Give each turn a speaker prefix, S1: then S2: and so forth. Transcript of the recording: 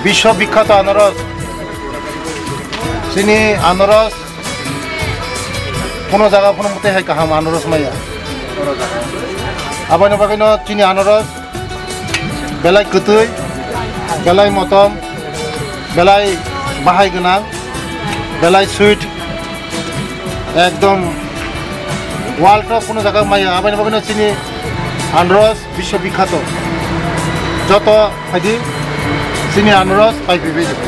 S1: বিশ্ববিখ্যাত আনারস চিনি আনারস কোনো জায়গা কোনো মতে হয় কাহাম আনারস মাইয়া আবার বাকিন চিনি আনারস বেলায় কুতুই বেলায় মতম বেলায় বাহাই গোনাं বেলায় সুইট একদম ওয়ার্ল্ড কোনো জায়গা মাইয়া আবার বাকিন চিনি আনারস বিশ্ববিখ্যাত যত হাইদি চিনি আনারস পাইবি